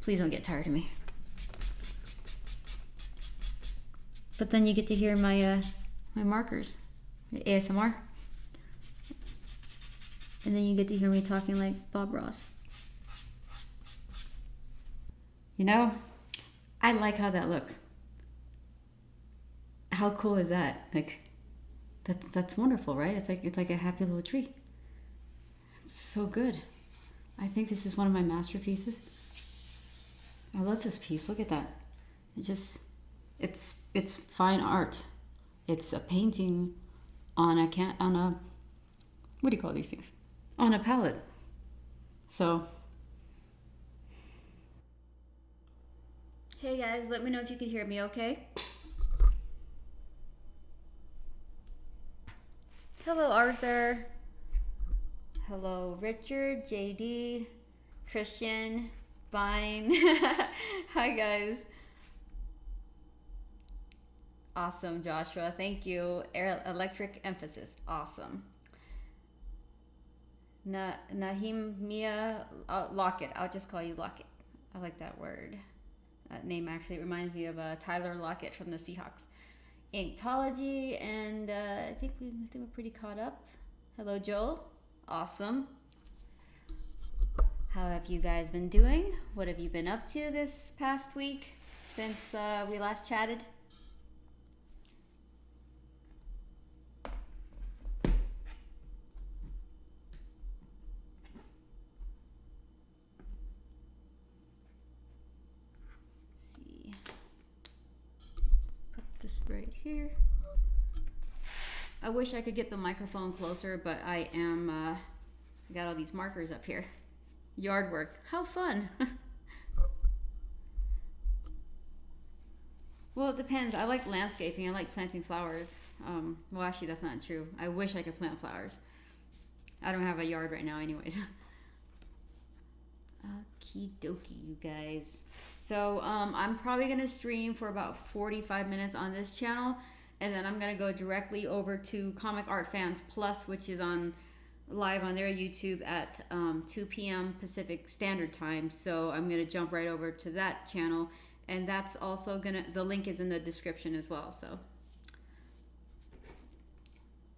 Please don't get tired of me. But then you get to hear my my markers, ASMR. And then you get to hear me talking like Bob Ross. You know, I like how that looks. How cool is that? Like, that's wonderful, right? It's like a happy little tree. It's so good. I think this is one of my masterpieces. I love this piece. Look at that. It's fine art. It's a painting on a what do you call these things? On a palette. So, hey guys, let me know if you can hear me okay. Hello Arthur. Hello Richard, JD, Christian, Vine. Hi guys. Awesome, Joshua. Thank you. Electric emphasis. Awesome. Nahim Mia Lockett. I'll just call you Lockett. I like that word. That name actually reminds me of Tyler Lockett from the Seahawks. Inktology, and I think we're pretty caught up. Hello, Joel. Awesome. How have you guys been doing? What have you been up to this past week since we last chatted? Right here. I wish I could get the microphone closer, but I am I got all these markers up here. Yard work. How fun. Well, it depends. I like landscaping. I like planting flowers. Well, actually, that's not true. I wish I could plant flowers. I don't have a yard right now anyways. Okie dokie, you guys. So I'm probably going to stream for about 45 minutes on this channel, and then I'm going to go directly over to Comic Art Fans Plus, which is on live on their YouTube at 2 p.m. Pacific Standard Time. So I'm going to jump right over to that channel, and that's also the link is in the description as well. So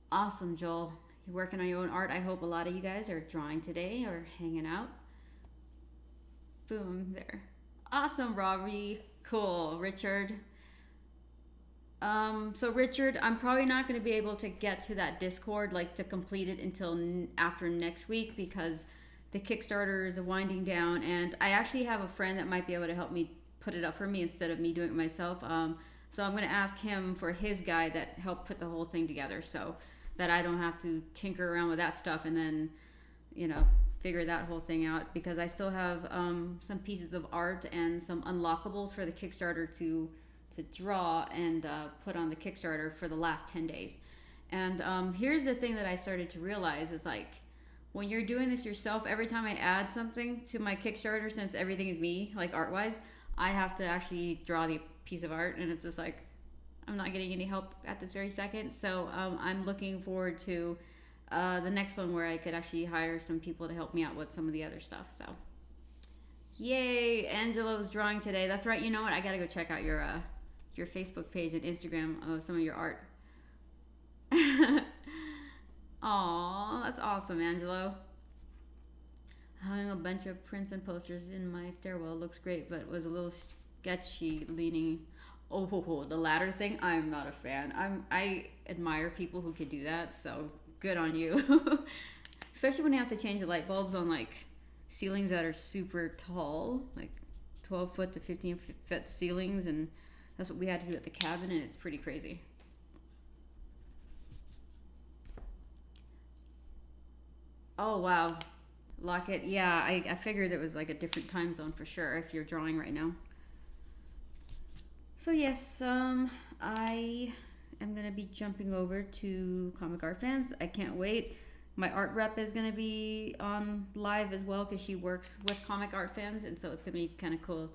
awesome, Joel. You're working on your own art. I hope a lot of you guys are drawing today or hanging out. Boom, there. Awesome, Robbie. Cool. Richard. So Richard, I'm probably not going to be able to get to that Discord, like to complete it until after next week, because the Kickstarter is winding down, and I actually have a friend that might be able to help me put it up for me instead of me doing it myself. So I'm going to ask him for his guy that helped put the whole thing together, so that I don't have to tinker around with that stuff and then, you know, figure that whole thing out, because I still have some pieces of art and some unlockables for the Kickstarter to draw and put on the Kickstarter for the last 10 days. And here's the thing that I started to realize is, like, when you're doing this yourself, every time I add something to my Kickstarter, since everything is me, like art-wise, I have to actually draw the piece of art, and it's just like, I'm not getting any help at this very second. So I'm looking forward to the next one where I could actually hire some people to help me out with some of the other stuff. So yay, Angelo's drawing today. That's right. You know what? I gotta go check out your Facebook page and Instagram of some of your art. Aw, that's awesome, Angelo. Having a bunch of prints and posters in my stairwell looks great, but was a little sketchy leaning. Oh, the ladder thing, I'm not a fan. I admire people who could do that, so good on you. Especially when you have to change the light bulbs on like ceilings that are super tall, like 12 foot to 15 foot ceilings, and that's what we had to do at the cabin, and it's pretty crazy. Oh wow, Lockett. Yeah, I figured it was like a different time zone for sure if you're drawing right now. So yes, I am gonna be jumping over to Comic Art Fans. I can't wait. My art rep is gonna be on live as well, because she works with Comic Art Fans, and so it's gonna be kind of cool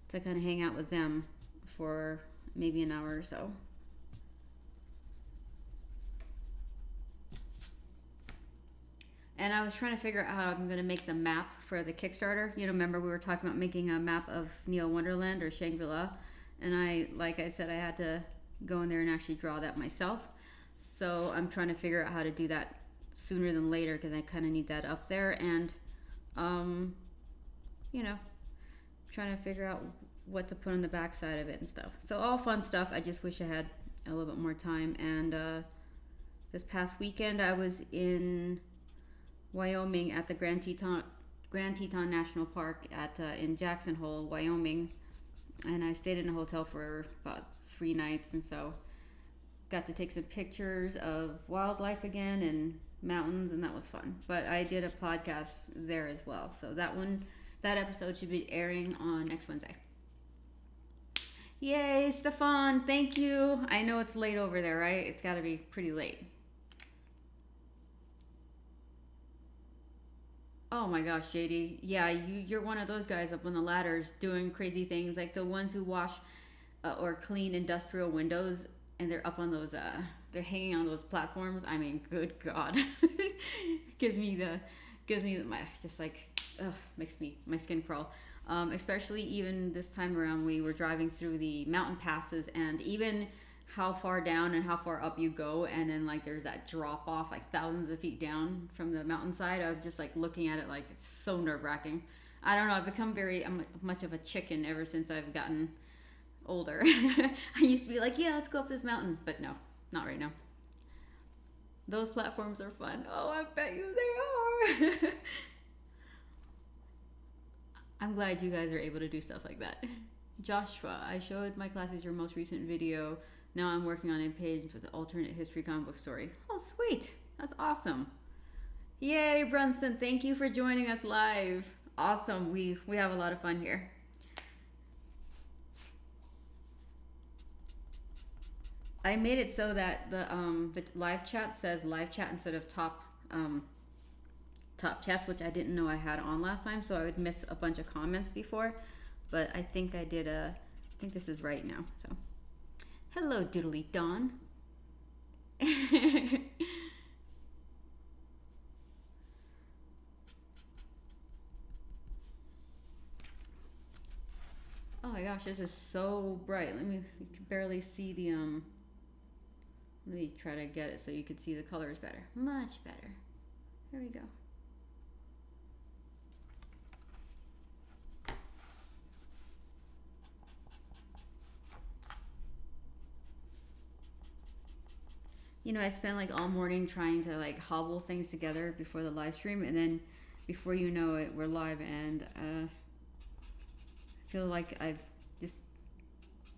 to kind of hang out with them for maybe an hour or so. And I was trying to figure out how I'm going to make the map for the Kickstarter. You know, remember we were talking about making a map of Wonderland or Shangri-La, and like I said, I had to go in there and actually draw that myself. So I'm trying to figure out how to do that sooner than later, because I kind of need that up there. And you know, trying to figure out what to put on the back side of it and stuff. So all fun stuff. I just wish I had a little bit more time. And this past weekend I was in Wyoming at the Grand Teton National Park in Jackson Hole, Wyoming, and I stayed in a hotel for about 3 nights, and so got to take some pictures of wildlife again and mountains, and that was fun. But I did a podcast there as well, so that episode should be airing on next Wednesday. Yay, Stefan, thank you. I know it's late over there, right? It's got to be pretty late. Oh my gosh, JD. Yeah, you're one of those guys up on the ladders doing crazy things, like the ones who wash or clean industrial windows, and they're up on those, they're hanging on those platforms. I mean, good God. gives me my, just like, ugh, makes my skin crawl. Especially even this time around, we were driving through the mountain passes, and even how far down and how far up you go, and then like there's that drop off like thousands of feet down from the mountainside. Of just like looking at it, like it's so nerve-wracking. I don't know, I've become very much of a chicken ever since I've gotten older. I used to be like, yeah, let's go up this mountain, but no, not right now. Those platforms are fun. Oh, I bet you they are. I'm glad you guys are able to do stuff like that. Joshua, I showed my classes your most recent video. Now I'm working on a page with the alternate history comic book story. Oh, sweet. That's awesome. Yay, Brunson. Thank you for joining us live. Awesome. We have a lot of fun here. I made it so that the live chat says live chat instead of top chats, which I didn't know I had on last time, so I would miss a bunch of comments before. But I think I did I think this is right now. So, hello, Doodly Dawn. Oh my gosh, this is so bright. You can barely see the let me try to get it so you can see the colors better. Much better. Here we go. You know, I spent like all morning trying to like hobble things together before the live stream, and then before you know it, we're live, and I feel like I've just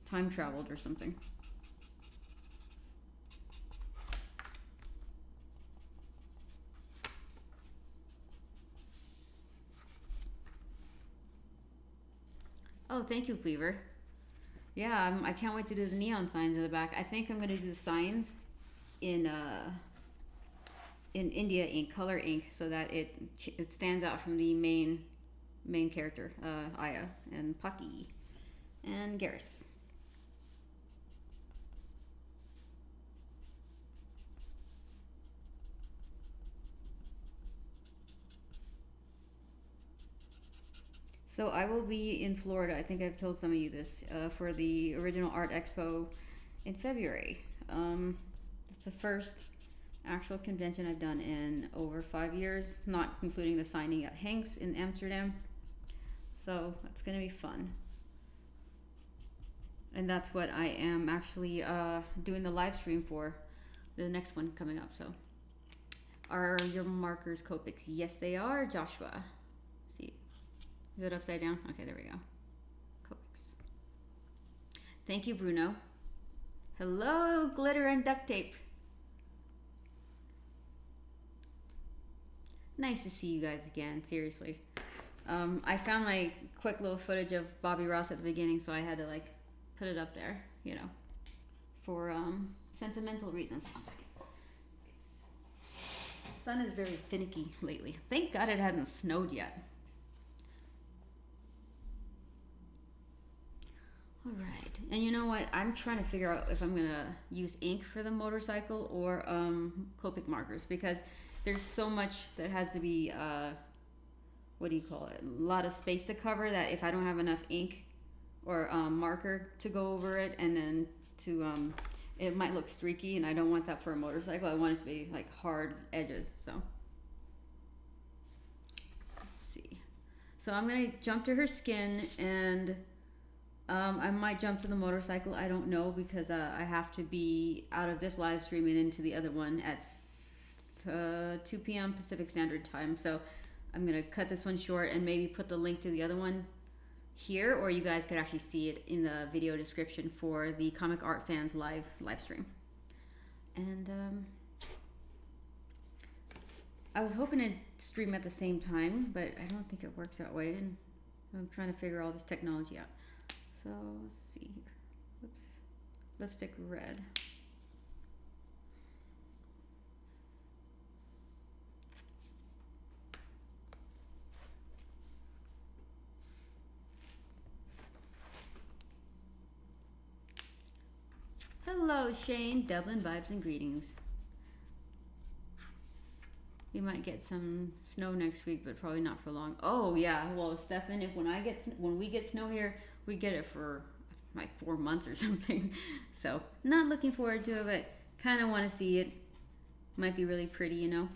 time traveled or something. Oh, thank you, Cleaver. Yeah, I can't wait to do the neon signs in the back. I think I'm going to do the signs in India ink, color ink, so that it stands out from the main character, Aya and Pucky and Garrus. So I will be in Florida. I think I've told some of you this, for the Original Art Expo in February. It's the first actual convention I've done in over 5 years, not including the signing at Hanks in Amsterdam. So that's gonna be fun. And that's what I am actually doing the live stream for, the next one coming up. So are your markers Copics? Yes, they are, Joshua. See. Is it upside down? Okay, there we go. Copics. Thank you, Bruno. Hello, glitter and duct tape. Nice to see you guys again, seriously. I found my quick little footage of Bobby Ross at the beginning, so I had to like put it up there, you know, for sentimental reasons. 1 second. The sun is very finicky lately. Thank God it hasn't snowed yet. All right, and you know what? I'm trying to figure out if I'm gonna use ink for the motorcycle or Copic markers, because there's so much that has to be what do you call it? A lot of space to cover, that if I don't have enough ink or marker to go over it, and then to it might look streaky, and I don't want that for a motorcycle. I want it to be like hard edges. So let's see. So I'm gonna jump to her skin, and I might jump to the motorcycle. I don't know, because I have to be out of this live stream and into the other one at 2 p.m. Pacific Standard Time. So I'm gonna cut this one short and maybe put the link to the other one here, or you guys could actually see it in the video description for the Comic Art Fans live stream. And I was hoping to stream at the same time, but I don't think it works that way, and I'm trying to figure all this technology out. So let's see here. Oops. Lipstick red. Hello, Shane. Dublin vibes and greetings. We might get some snow next week, but probably not for long. Oh yeah, well, Stefan, when we get snow here, we get it for like 4 months or something. So not looking forward to it, but kind of want to see it. Might be really pretty, you know.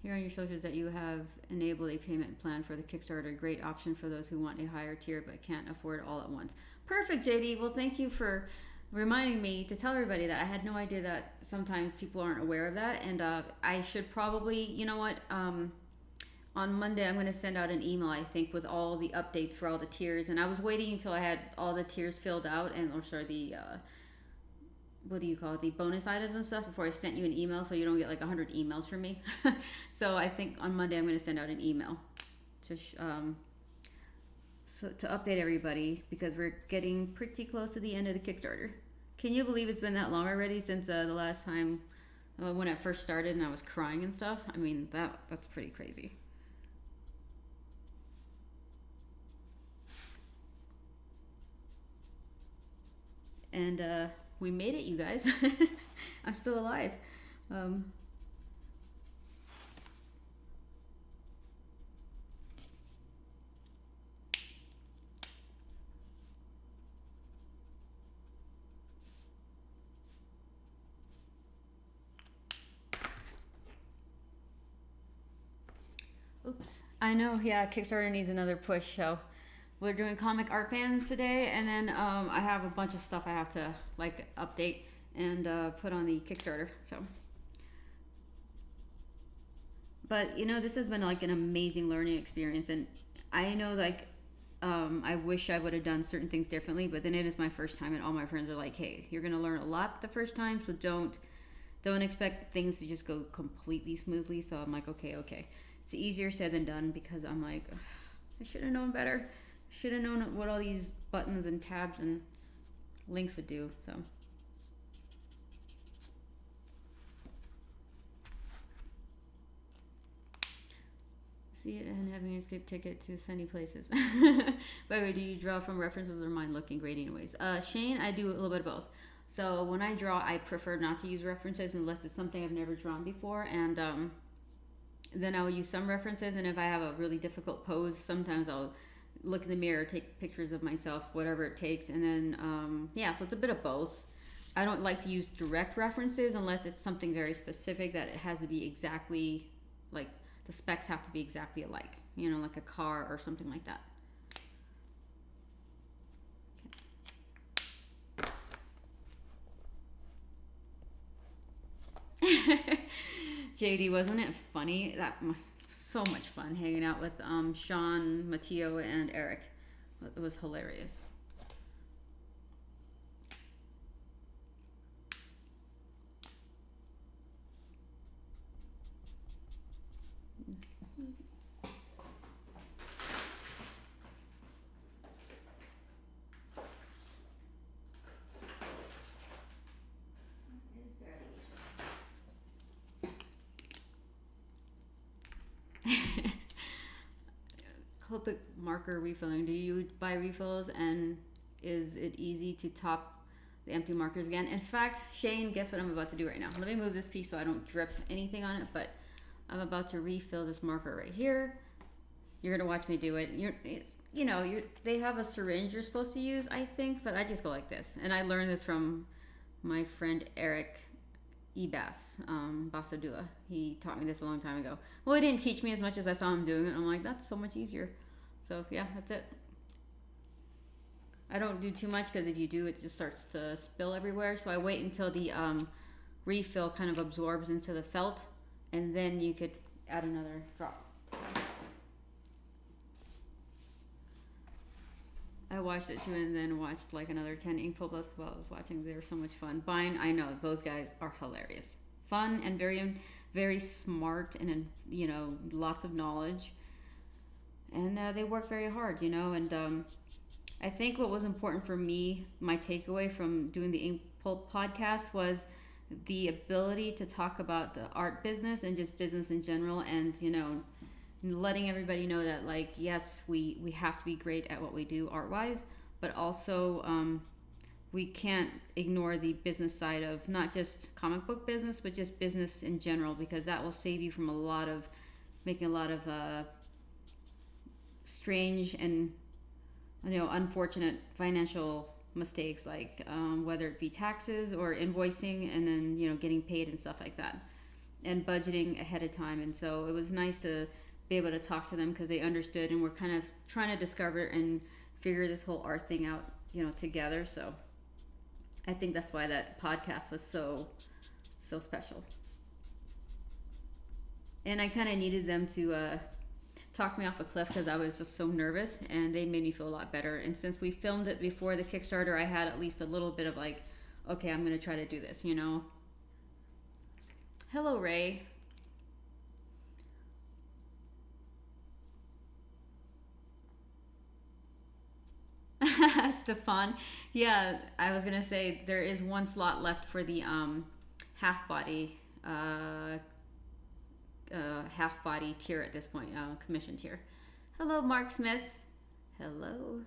Here on your socials that you have enabled a payment plan for the Kickstarter. Great option for those who want a higher tier but can't afford it all at once. Perfect, JD. Well, thank you for reminding me to tell everybody that. I had no idea that sometimes people aren't aware of that. And I should probably, you know what, on Monday I'm going to send out an email, I think, with all the updates for all the tiers. And I was waiting until I had all the tiers filled out, and or sorry, the what do you call it, the bonus items and stuff, before I sent you an email, so you don't get like 100 emails from me. So I think on Monday I'm going to send out an email to to update everybody, because we're getting pretty close to the end of the Kickstarter. Can you believe it's been that long already since the last time when I first started and I was crying and stuff? I mean, that's pretty crazy. And we made it, you guys. I'm still alive. Oops. I know, yeah, Kickstarter needs another push, so we're doing Comic Art Fans today, and then I have a bunch of stuff I have to like update and put on the Kickstarter. So, but you know, this has been like an amazing learning experience, and I know like I wish I would have done certain things differently, but then it is my first time, and all my friends are like, "Hey, you're gonna learn a lot the first time, so don't expect things to just go completely smoothly." So I'm like, okay. It's easier said than done, because I'm like, I should have known better. Should have known what all these buttons and tabs and links would do. So see it and having an escape ticket to sunny places. By the way, do you draw from references or mind looking great anyways? Shane, I do a little bit of both. So when I draw, I prefer not to use references unless it's something I've never drawn before, and then I will use some references. And if I have a really difficult pose, sometimes I'll look in the mirror, take pictures of myself, whatever it takes. And then, yeah, so it's a bit of both. I don't like to use direct references unless it's something very specific that it has to be exactly, like, the specs have to be exactly alike, you know, like a car or something like that. Okay. JD, wasn't it funny? That was so much fun hanging out with Sean, Matteo, and Eric. It was hilarious. Copic marker refilling. Do you buy refills, and is it easy to top the empty markers again? In fact, Shane, guess what I'm about to do right now? Let me move this piece so I don't drip anything on it, but I'm about to refill this marker right here. You're gonna watch me do it. They have a syringe you're supposed to use, I think, but I just go like this. And I learned this from my friend Eric Ebas, Basadua. He taught me this a long time ago. Well, he didn't teach me as much as I saw him doing it. I'm like, that's so much easier. So yeah, that's it. I don't do too much because if you do, it just starts to spill everywhere. So I wait until the refill kind of absorbs into the felt, and then you could add another drop. I watched it too, and then watched like another 10 ink books while I was watching. They were so much fun. Bine, I know those guys are hilarious, fun, and very, very smart, and lots of knowledge. And they work very hard, And I think what was important for me, my takeaway from doing the Ink Pulp podcast, was the ability to talk about the art business and just business in general, and letting everybody know that, like, yes, we have to be great at what we do art-wise, but also we can't ignore the business side of not just comic book business, but just business in general, because that will save you from making a lot of strange and unfortunate financial mistakes, like whether it be taxes or invoicing, and then getting paid and stuff like that, and budgeting ahead of time. And so it was nice to be able to talk to them because they understood, and we're kind of trying to discover and figure this whole art thing out, together. So I think that's why that podcast was so special. And I kind of needed them to talk me off a cliff because I was just so nervous, and they made me feel a lot better. And since we filmed it before the Kickstarter, I had at least a little bit of like, okay, I'm gonna try to do this. Hello, Ray. Stefan, yeah, I was gonna say there is one slot left for the half body tier at this point, commission tier. Hello, Mark Smith. Hello.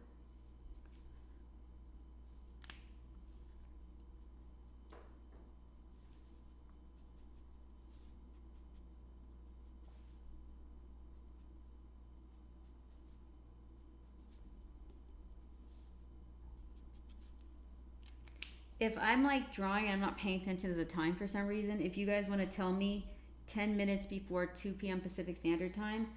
If I'm like drawing and I'm not paying attention to the time for some reason, if you guys want to tell me 10 minutes before 2 p.m. Pacific Standard Time,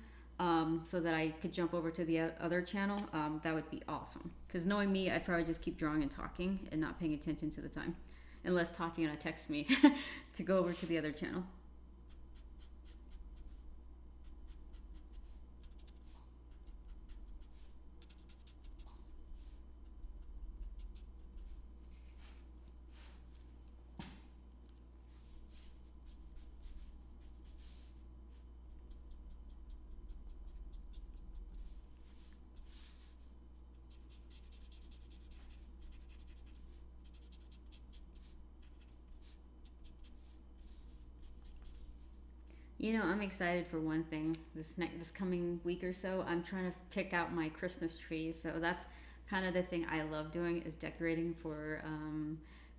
so that I could jump over to the other channel, that would be awesome. Because knowing me, I'd probably just keep drawing and talking and not paying attention to the time. Unless Tatiana texts me to go over to the other channel. I'm excited for one thing. This coming week or so, I'm trying to pick out my Christmas tree. So that's kind of the thing I love doing, is decorating for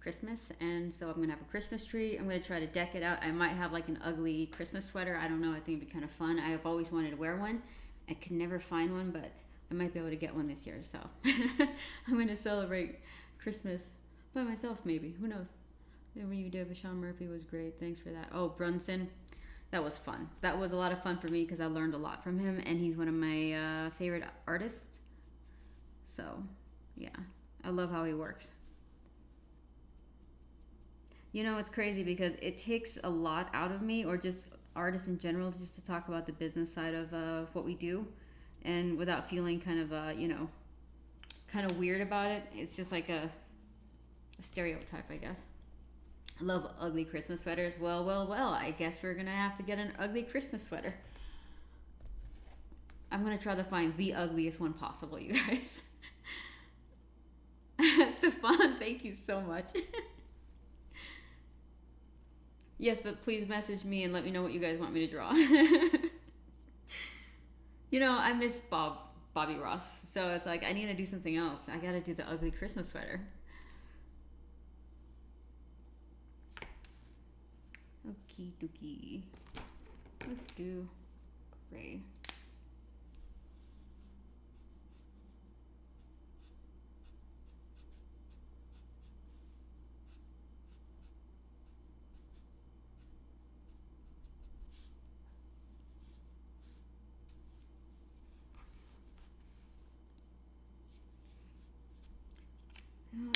Christmas. And so I'm gonna have a Christmas tree. I'm gonna try to deck it out. I might have like an ugly Christmas sweater. I don't know. I think it'd be kind of fun. I've always wanted to wear one. I could never find one, but I might be able to get one this year. So I'm gonna celebrate Christmas by myself, maybe. Who knows? When you did with Sean Murphy was great. Thanks for that. Oh, Brunson. That was fun. That was a lot of fun for me because I learned a lot from him, and he's one of my favorite artists. So, yeah, I love how he works. It's crazy because it takes a lot out of me, or just artists in general, just to talk about the business side of what we do, and without feeling kind of, kind of weird about it. It's just like a stereotype, I guess. Love ugly Christmas sweaters. Well, I guess we're gonna have to get an ugly Christmas sweater. I'm gonna try to find the ugliest one possible, you guys. Stefan, thank you so much. Yes, but please message me and let me know what you guys want me to draw. I miss Bob Bobby Ross. So it's like, I need to do something else. I gotta do the ugly Christmas sweater. Okie dokie. Let's do gray.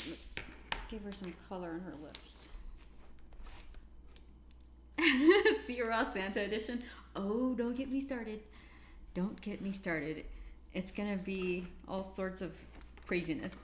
Let's give her some color in her lips. See Raw Santa edition. Oh, don't get me started. Don't get me started. It's gonna be all sorts of craziness.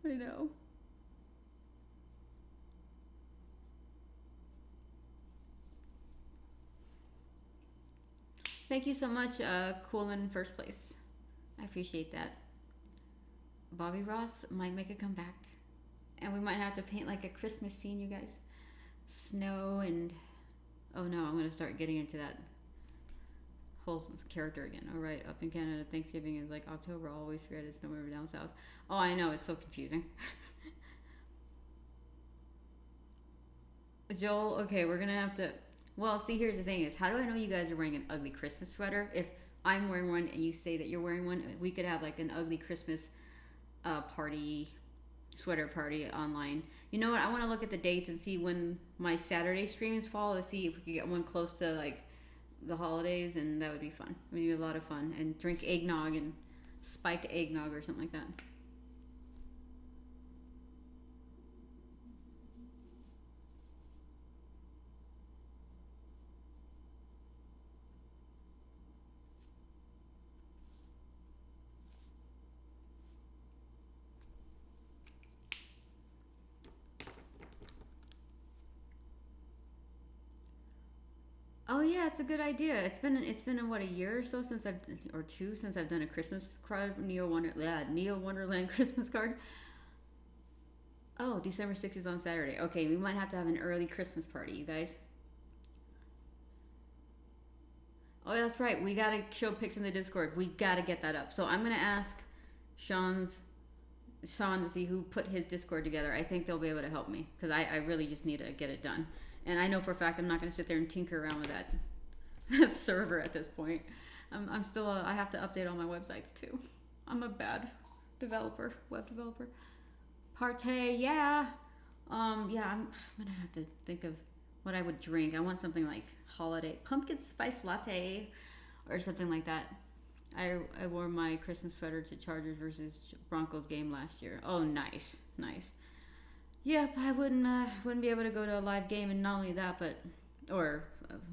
I know. Thank you so much, cool in first place. I appreciate that. Bobby Ross might make a comeback. And we might have to paint like a Christmas scene, you guys. Snow and... Oh no, I'm going to start getting into that whole character again. All right, up in Canada, Thanksgiving is like October. Always forget it's November down south. Oh, I know, it's so confusing. Joel, okay, we're gonna have to... Well, see, here's the thing is, how do I know you guys are wearing an ugly Christmas sweater? If I'm wearing one and you say that you're wearing one, we could have like an ugly Christmas party, sweater party online. You know what? I want to look at the dates and see when my Saturday streams fall to see if we could get one close to like the holidays, and that would be fun. It would be a lot of fun. And drink eggnog and spiked eggnog or something like that. Oh yeah, it's a good idea. It's been what, a year or so since or two since I've done a Christmas card, Neo Wonderland Christmas card. Oh, December 6th is on Saturday. Okay, we might have to have an early Christmas party, you guys. Oh, that's right. We gotta show pics in the Discord. We gotta get that up. So I'm gonna ask Sean to see who put his Discord together. I think they'll be able to help me because I really just need to get it done. And I know for a fact I'm not going to sit there and tinker around with that server at this point. I'm still, I have to update all my websites too. I'm a bad developer, web developer. Partay, yeah. Yeah, I'm going to have to think of what I would drink. I want something like holiday, pumpkin spice latte or something like that. I wore my Christmas sweater to Chargers versus Broncos game last year. Oh, nice. Yep, I wouldn't be able to go to a live game, and not only that, but or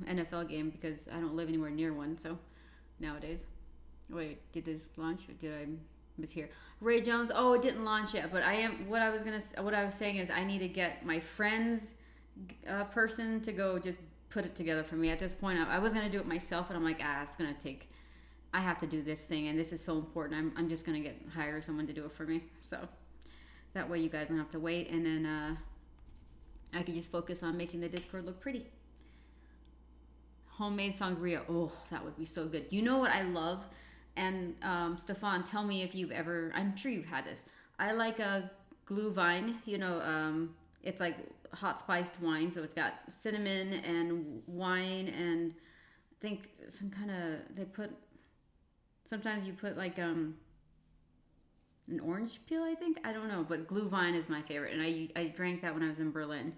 NFL game because I don't live anywhere near one. So nowadays, wait, did this launch? Or did I mishear? Ray Jones? Oh, it didn't launch yet, but I am. What I was saying is I need to get my friend's person to go just put it together for me. At this point, I was gonna do it myself, and I'm like, it's gonna take. I have to do this thing, and this is so important. I'm just gonna hire someone to do it for me. So. That way you guys don't have to wait, and then I can just focus on making the Discord look pretty. Homemade sangria. Oh, that would be so good. You know what I love? And Stefan, tell me if you've ever... I'm sure you've had this. I like a glühwein. You know, it's like hot spiced wine. So it's got cinnamon and wine and I think some kind of... Sometimes you put like... an orange peel, I think. I don't know, but glühwein is my favorite, and I drank that when I was in Berlin,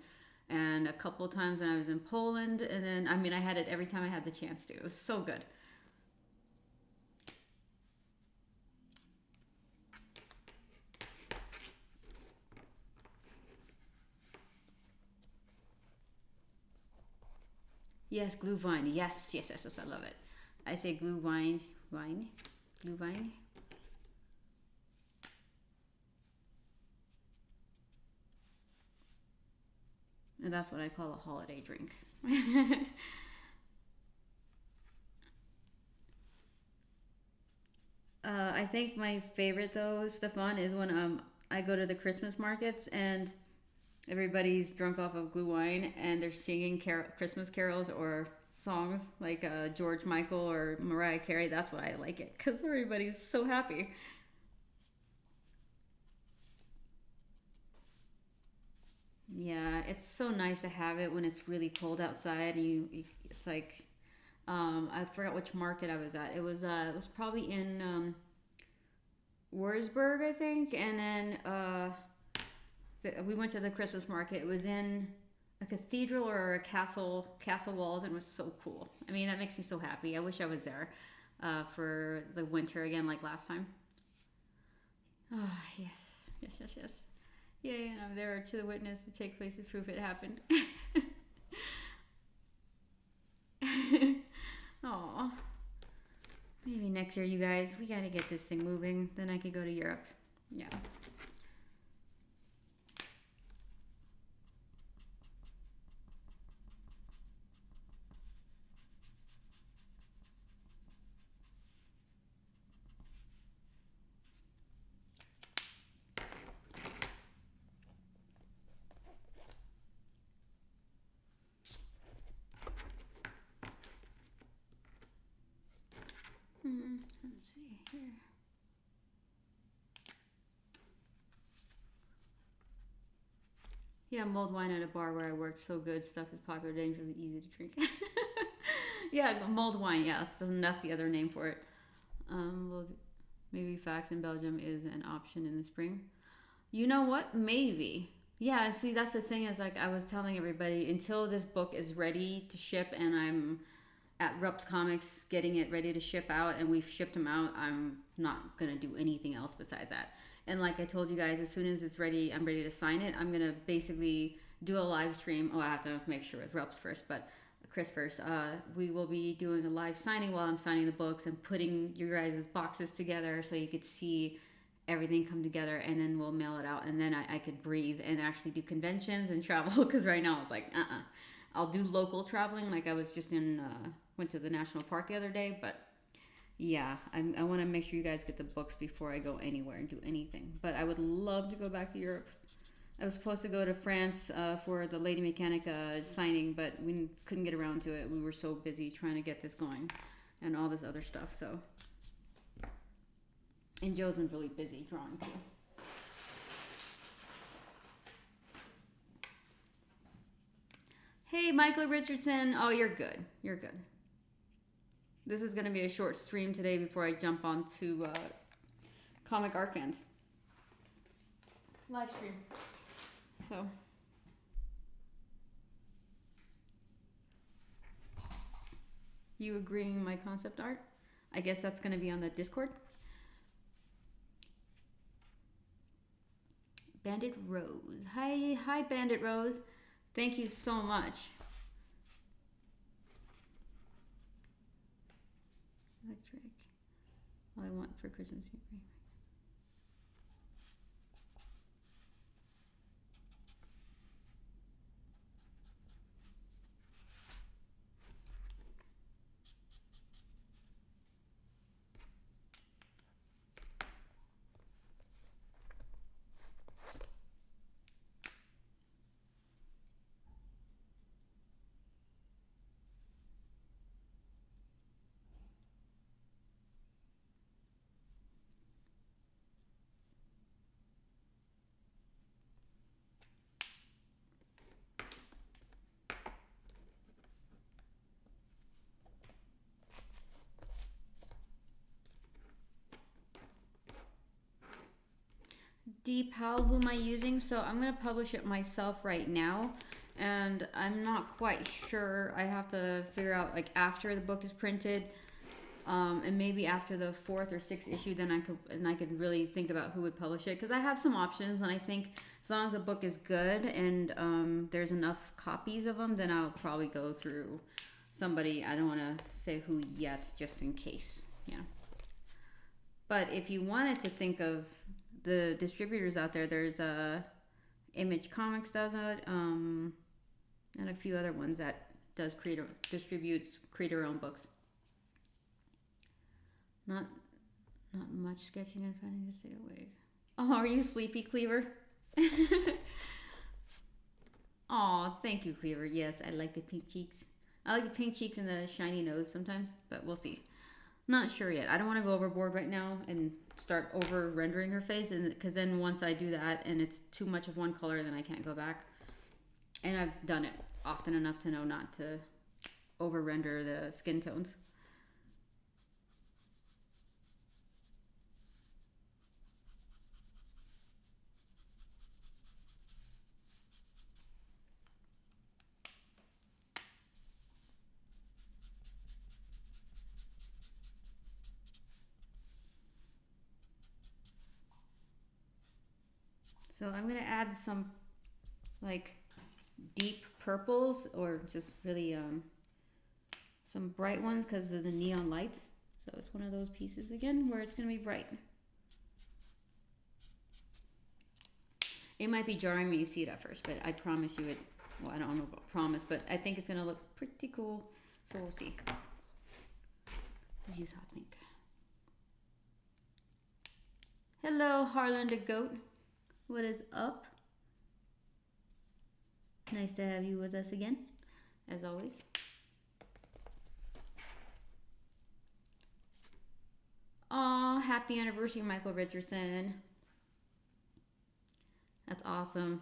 and a couple of times when I was in Poland, and then I had it every time I had the chance to. It was so good. Yes, glühwein. Yes, I love it. I say glühwein, glühwein. And that's what I call a holiday drink. I think my favorite though, Stefan, is when I go to the Christmas markets and everybody's drunk off of glue wine and they're singing Christmas carols or songs like George Michael or Mariah Carey. That's why I like it, because everybody's so happy. Yeah, it's so nice to have it when it's really cold outside and it's like I forgot which market I was at. It was probably in Wurzburg, I think, and then we went to the Christmas market. It was in a cathedral or a castle walls, and it was so cool. I mean, that makes me so happy. I wish I was there for the winter again, like last time. Oh, yes, yes, yes, yes. Yay, and I'm there to the witness to take place as proof it happened. Aw. Maybe next year, you guys. We gotta get this thing moving. Then I could go to Europe. Yeah. Let's see here. Yeah, mulled wine at a bar where I worked. So good. Stuff is popular, dangerously easy to drink. Yeah, mulled wine. Yeah, that's the other name for it. Well, maybe Fax in Belgium is an option in the spring. You know what? Maybe. Yeah, see, that's the thing is like I was telling everybody, until this book is ready to ship and I'm at Rups Comics getting it ready to ship out and we've shipped them out, I'm not going to do anything else besides that. And like I told you guys, as soon as it's ready, I'm ready to sign it. I'm going to basically do a live stream. Oh, I have to make sure with Rups first, but Chris first. We will be doing a live signing while I'm signing the books and putting your guys' boxes together so you could see everything come together, and then we'll mail it out, and then I could breathe and actually do conventions and travel, because right now it's like I'll do local traveling, like I was just in went to the national park the other day, but yeah, I want to make sure you guys get the books before I go anywhere and do anything. But I would love to go back to Europe. I was supposed to go to France for the Lady Mechanic signing, but we couldn't get around to it. We were so busy trying to get this going and all this other stuff, so. And Joe's been really busy drawing too. Hey, Michael Richardson. Oh, you're good. You're good. This is going to be a short stream today before I jump on to Comic Art Fans. Live stream. So. You agreeing with my concept art? I guess that's going to be on the Discord. Bandit Rose. Hi, Bandit Rose. Thank you so much. Electric. All I want for Christmas. D Powell, who am I using? So I'm going to publish it myself right now, and I'm not quite sure. I have to figure out like after the book is printed, and maybe after the 4th or 6th issue, then I could really think about who would publish it, because I have some options, and I think as long as the book is good and there's enough copies of them, then I'll probably go through somebody. I don't want to say who yet, just in case, yeah. But if you wanted to think of the distributors out there, there's Image Comics does it, and a few other ones that distributes creator-owned books. Not Not much sketching and finding to stay awake. Oh, are you sleepy, Cleaver? Aw, thank you, Cleaver. Yes, I like the pink cheeks. I like the pink cheeks and the shiny nose sometimes, but we'll see. Not sure yet. I don't want to go overboard right now and start over rendering her face, and because then once I do that and it's too much of one color, then I can't go back. And I've done it often enough to know not to over render the skin tones. So I'm gonna add some like deep purples or just really some bright ones because of the neon lights. So it's one of those pieces again where it's gonna be bright. It might be jarring when you see it at first, but I promise you it, well, I don't know about promise, but I think it's gonna look pretty cool. So we'll see. Let's use hot pink. Hello, Harlan the goat. What is up? Nice to have you with us again, as always. Aw, happy anniversary, Michael Richardson. That's awesome.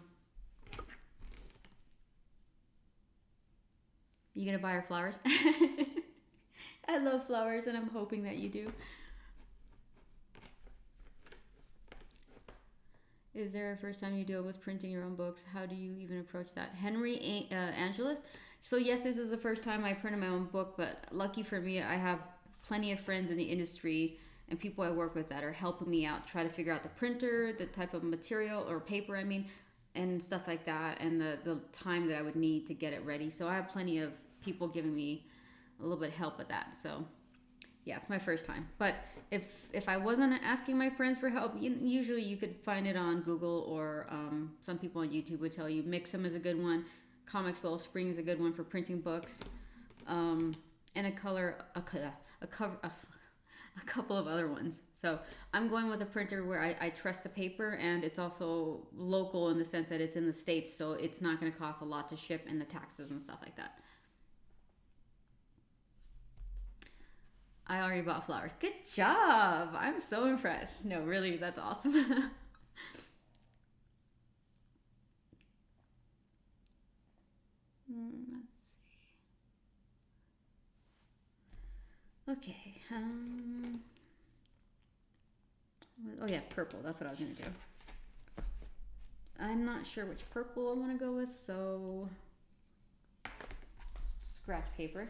You gonna buy her flowers? I love flowers and I'm hoping that you do. Is there a first time you deal with printing your own books? How do you even approach that? Henry Angelus. So yes, this is the first time I printed my own book, but lucky for me, I have plenty of friends in the industry and people I work with that are helping me out, try to figure out the printer, the type of material or paper, I mean, and stuff like that, and the time that I would need to get it ready. So I have plenty of people giving me a little bit of help with that. So yeah, it's my first time. But if I wasn't asking my friends for help, usually you could find it on Google or some people on YouTube would tell you. Mix'em is a good one. Comic Spell Spring is a good one for printing books. And a couple of other ones. So I'm going with a printer where I trust the paper and it's also local in the sense that it's in the States, so it's not going to cost a lot to ship and the taxes and stuff like that. I already bought flowers. Good job. I'm so impressed. No, really, that's awesome. Let's see. Okay. Oh yeah, purple. That's what I was gonna do. I'm not sure which purple I want to go with, so scratch paper.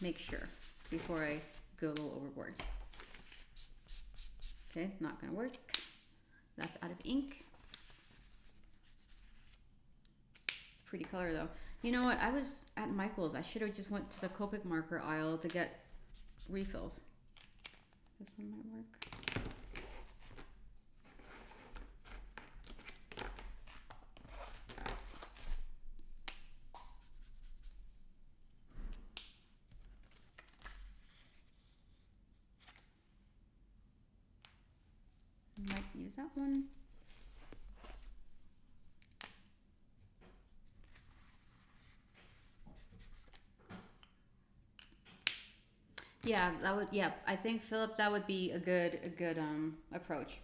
Make sure before I go a little overboard. Okay, not gonna work. That's out of ink. It's a pretty color though. You know what? I was at Michael's. I should have just went to the Copic marker aisle to get refills. This one might work. Might use that one. Yeah, that would. Yeah, I think Philip, that would be a good approach.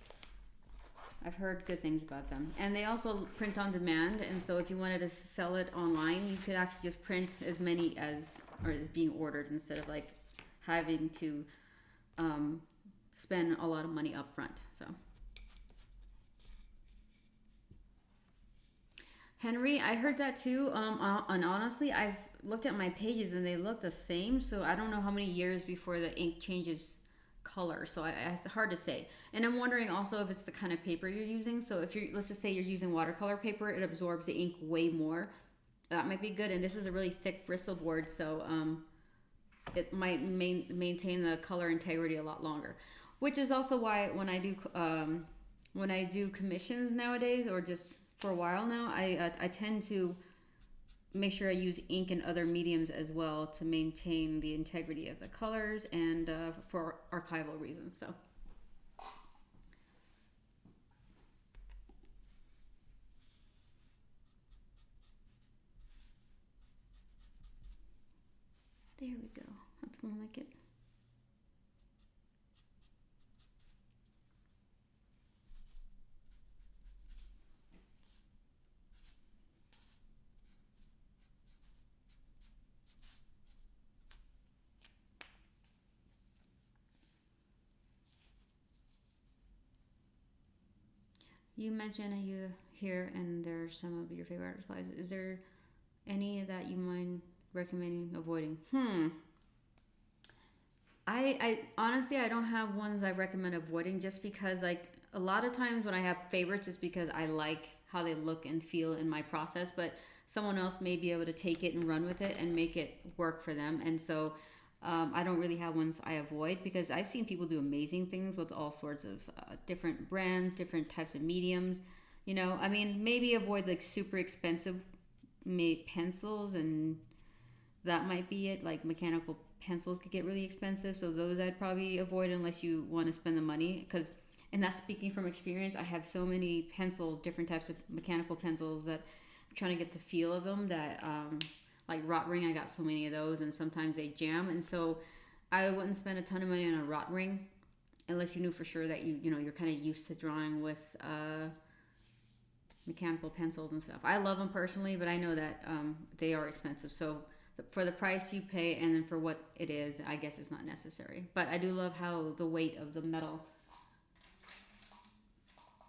I've heard good things about them, and they also print on demand. And so, if you wanted to sell it online, you could actually just print as many as is being ordered instead of like having to spend a lot of money up front. So. Henry, I heard that too. And honestly, I've looked at my pages and they look the same. So I don't know how many years before the ink changes color. So it's hard to say. And I'm wondering also if it's the kind of paper you're using. So if you're, let's just say you're using watercolor paper, it absorbs the ink way more. That might be good. And this is a really thick bristle board, so it might maintain the color integrity a lot longer. Which is also why when I do commissions nowadays, or just for a while now, I tend to make sure I use ink and other mediums as well to maintain the integrity of the colors and for archival reasons. So. There we go. That's more like it. You mentioned that you here and there's some of your favorite art supplies. Is there any that you mind recommending avoiding? I honestly I don't have ones I recommend avoiding just because like a lot of times when I have favorites it's because I like how they look and feel in my process, but someone else may be able to take it and run with it and make it work for them. And so I don't really have ones I avoid because I've seen people do amazing things with all sorts of different brands, different types of mediums. You know, I mean, maybe avoid like super expensive pencils, and that might be it. Like mechanical pencils could get really expensive, so those I'd probably avoid unless you want to spend the money. Because, and that's speaking from experience, I have so many pencils, different types of mechanical pencils that I'm trying to get the feel of them that like rot ring, I got so many of those, and sometimes they jam, and so I wouldn't spend a ton of money on a rot ring unless you knew for sure that you're kind of used to drawing with mechanical pencils and stuff. I love them personally, but I know that they are expensive. So for the price you pay and then for what it is, I guess it's not necessary. But I do love how the weight of the metal.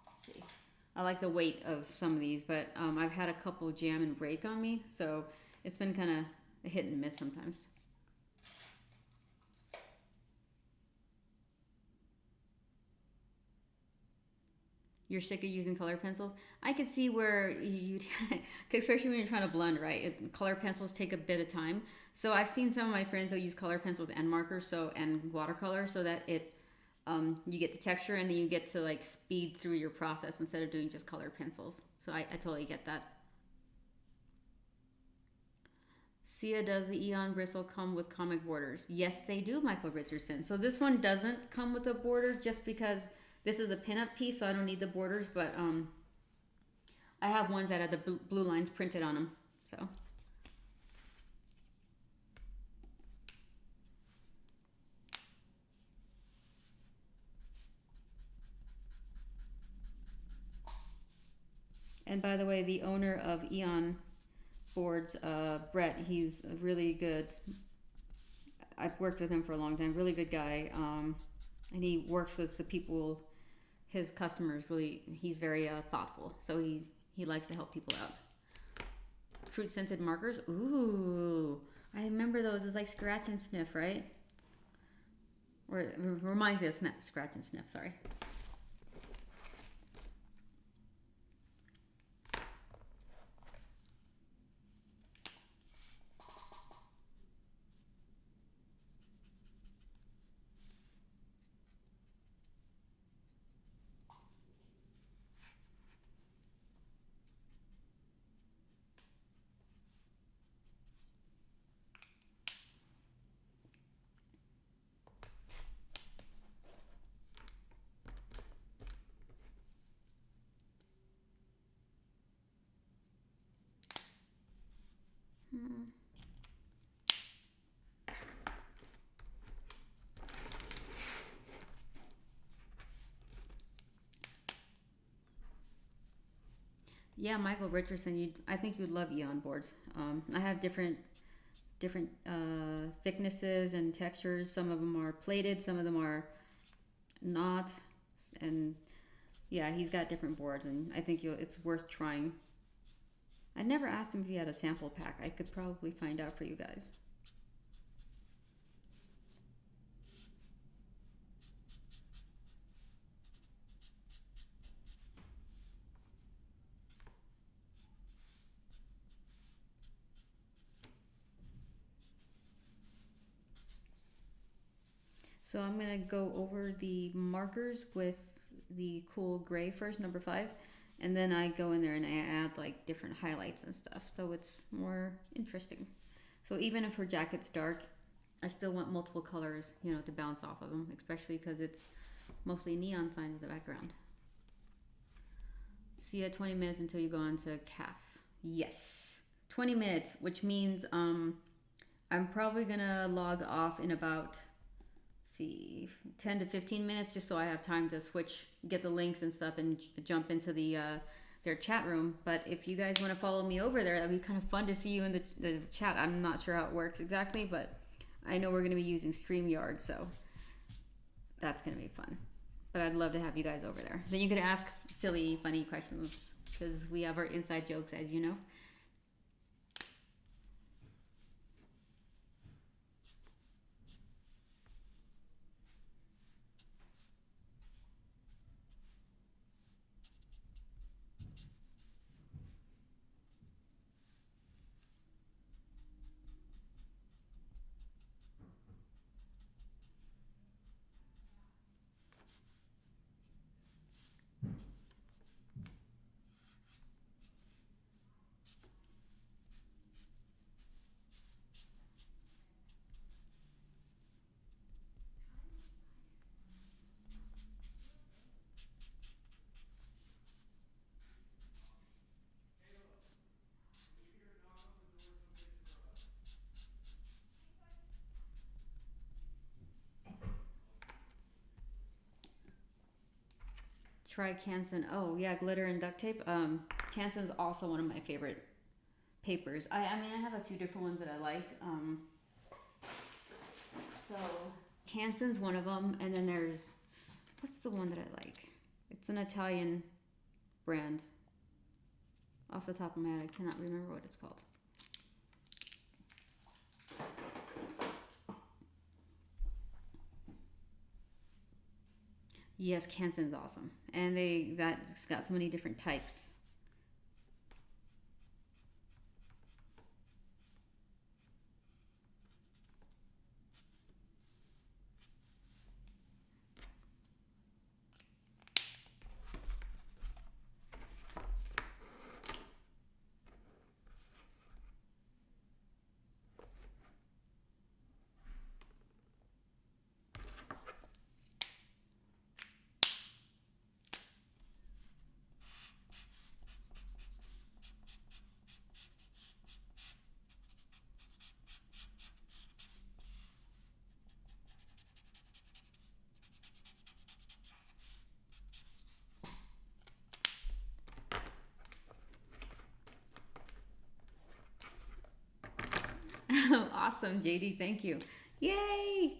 Let's see, I like the weight of some of these, but I've had a couple jam and break on me, so it's been kind of a hit and miss sometimes. You're sick of using color pencils. I could see where you, especially when you're trying to blend, right? Color pencils take a bit of time. So I've seen some of my friends that use color pencils and markers, and watercolor, so that you get the texture and then you get to like speed through your process instead of doing just color pencils. So I totally get that. Sia, does the Eon bristle come with comic borders? Yes, they do, Michael Richardson. So this one doesn't come with a border just because this is a pinup piece, so I don't need the borders, but I have ones that have the blue lines printed on them. So. And by the way, the owner of Eon boards, Brett, he's really good. I've worked with him for a long time. Really good guy, and he works with the people, his customers. Really, he's very thoughtful. So he likes to help people out. Fruit scented markers. Ooh, I remember those. It's like scratch and sniff, right? Or it reminds me of scratch and sniff. Sorry. Yeah, Michael Richardson. I think you'd love Eon boards. I have different thicknesses and textures. Some of them are plated, some of them are not, and yeah, he's got different boards, and I think it's worth trying. I never asked him if he had a sample pack. I could probably find out for you guys. So I'm going to go over the markers with the cool gray first, number 5. And then I go in there and I add like different highlights and stuff, so it's more interesting. So even if her jacket's dark, I still want multiple colors, you know, to bounce off of them, especially because it's mostly neon signs in the background. See you at 20 minutes until you go on to calf. Yes, 20 minutes, which means I'm probably gonna log off in about, see, 10 to 15 minutes, just so I have time to switch, get the links and stuff, and jump into the their chat room. But if you guys want to follow me over there, that'd be kind of fun to see you in the chat. I'm not sure how it works exactly, but I know we're going to be using StreamYard, so that's going to be fun. But I'd love to have you guys over there. Then you can ask silly, funny questions, because we have our inside jokes, as you know. Try Canson. Oh yeah, glitter and duct tape. Canson's also one of my favorite papers. I mean, I have a few different ones that I like. So Canson's one of them, and then there's, what's the one that I like? It's an Italian brand. Off the top of my head, I cannot remember what it's called. Yes, Canson's awesome, and that's got so many different types. Awesome, JD. Thank you. Yay!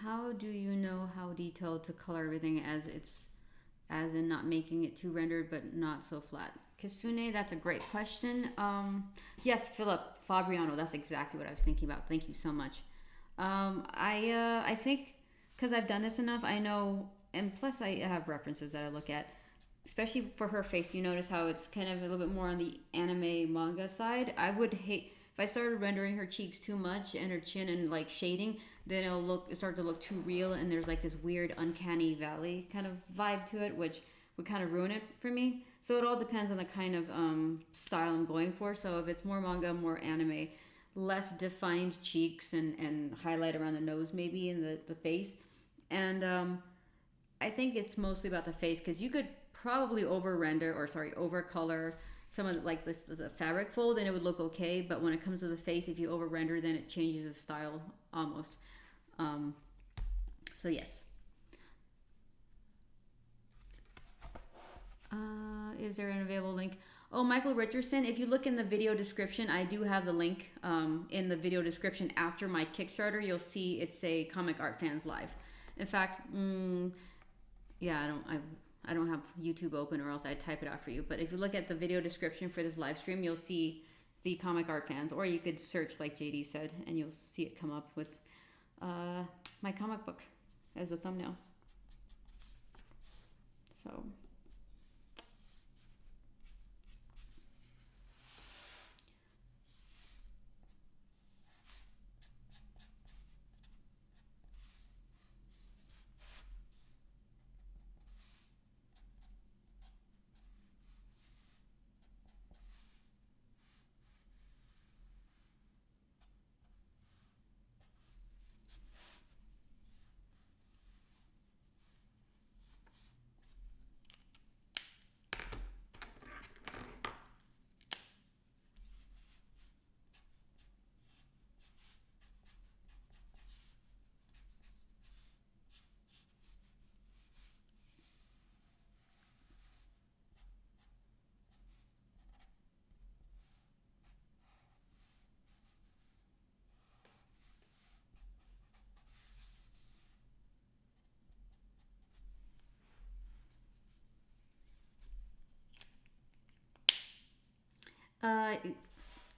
How do you know how detailed to color everything as in not making it too rendered but not so flat? Kisune, that's a great question. Yes, Philip Fabriano, that's exactly what I was thinking about. Thank you so much. I think because I've done this enough, I know, and plus I have references that I look at, especially for her face. You notice how it's kind of a little bit more on the anime manga side. I would hate if I started rendering her cheeks too much and her chin and like shading, then it'll start to look too real, and there's like this weird uncanny valley kind of vibe to it, which would kind of ruin it for me. So it all depends on the kind of style I'm going for. So if it's more manga, more anime, less defined cheeks and highlight around the nose maybe in the face. And I think it's mostly about the face, because you could probably over render, or sorry, over color some of like this is a fabric fold and it would look okay, but when it comes to the face, if you over render, then it changes the style almost. So yes. Is there an available link? Oh, Michael Richardson, if you look in the video description, I do have the link in the video description after my Kickstarter. You'll see it's a Comic Art Fans Live. In fact, yeah, I don't have YouTube open, or else I'd type it out for you. But if you look at the video description for this live stream, you'll see the Comic Art Fans, or you could search like JD said, and you'll see it come up with my comic book as a thumbnail. So.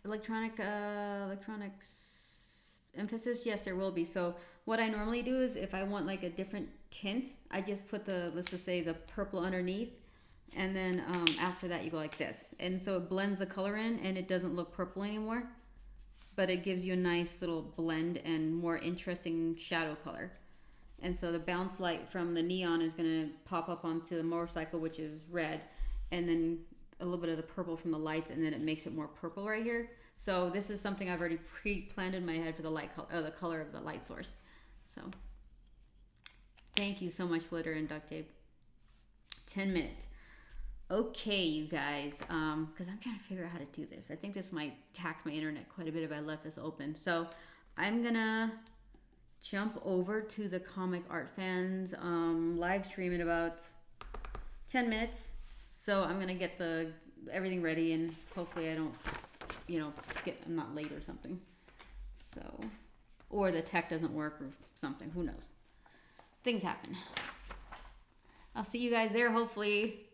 Electronics emphasis, yes, there will be. So what I normally do is if I want like a different tint, I just put the, let's just say the purple underneath, and then after that you go like this, and so it blends the color in and it doesn't look purple anymore, but it gives you a nice little blend and more interesting shadow color. And so the bounce light from the neon is going to pop up onto the motorcycle, which is red, and then a little bit of the purple from the lights, and then it makes it more purple right here. So this is something I've already pre-planned in my head for the light color, the color of the light source. So thank you so much, glitter and duct tape. 10 minutes. Okay, you guys, because I'm trying to figure out how to do this. I think this might tax my internet quite a bit if I left this open. So I'm gonna jump over to the Comic Art Fans live stream in about 10 minutes. So I'm gonna get everything ready, and hopefully I don't, I'm not late or something. So, or the tech doesn't work or something. Who knows? Things happen. I'll see you guys there. Hopefully,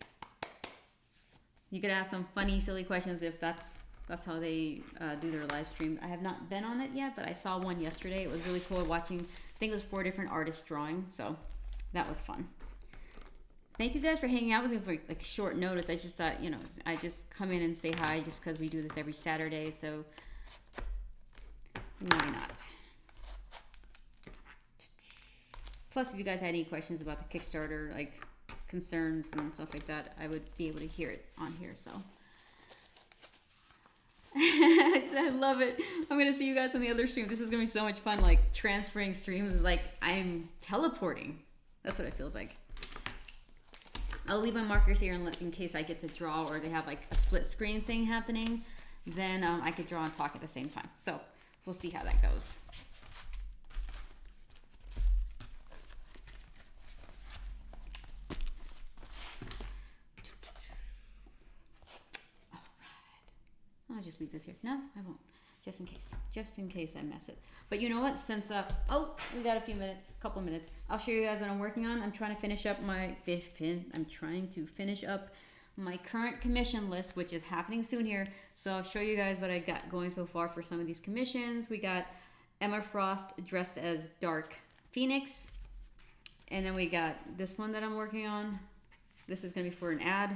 you could ask some funny, silly questions if that's how they do their live stream. I have not been on it yet, but I saw one yesterday. It was really cool watching. I think it was 4 different artists drawing, so that was fun. Thank you guys for hanging out with me for like short notice. I just thought, I just come in and say hi just because we do this every Saturday, so why not? Plus, if you guys had any questions about the Kickstarter, like concerns and stuff like that, I would be able to hear it on here, so. I love it. I'm going to see you guys on the other stream. This is going to be so much fun. Like, transferring streams is like I'm teleporting. That's what it feels like. I'll leave my markers here in case I get to draw, or they have like a split screen thing happening. Then I could draw and talk at the same time. So we'll see how that goes. All right. I'll just leave this here. No, I won't. Just in case I mess it. But you know what? Since we got a couple minutes. I'll show you guys what I'm working on. I'm trying to finish up my current commission list, which is happening soon here. So I'll show you guys what I got going so far for some of these commissions. We got Emma Frost dressed as Dark Phoenix, and then we got this one that I'm working on. This is gonna be for an ad.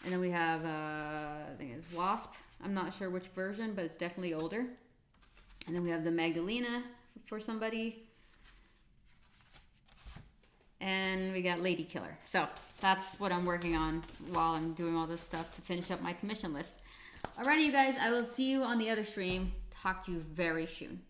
And then we have I think it's Wasp. I'm not sure which version, but it's definitely older. And then we have the Magdalena for somebody. And we got Lady Killer. So that's what I'm working on while I'm doing all this stuff to finish up my commission list. Alrighty, you guys, I will see you on the other stream. Talk to you very soon.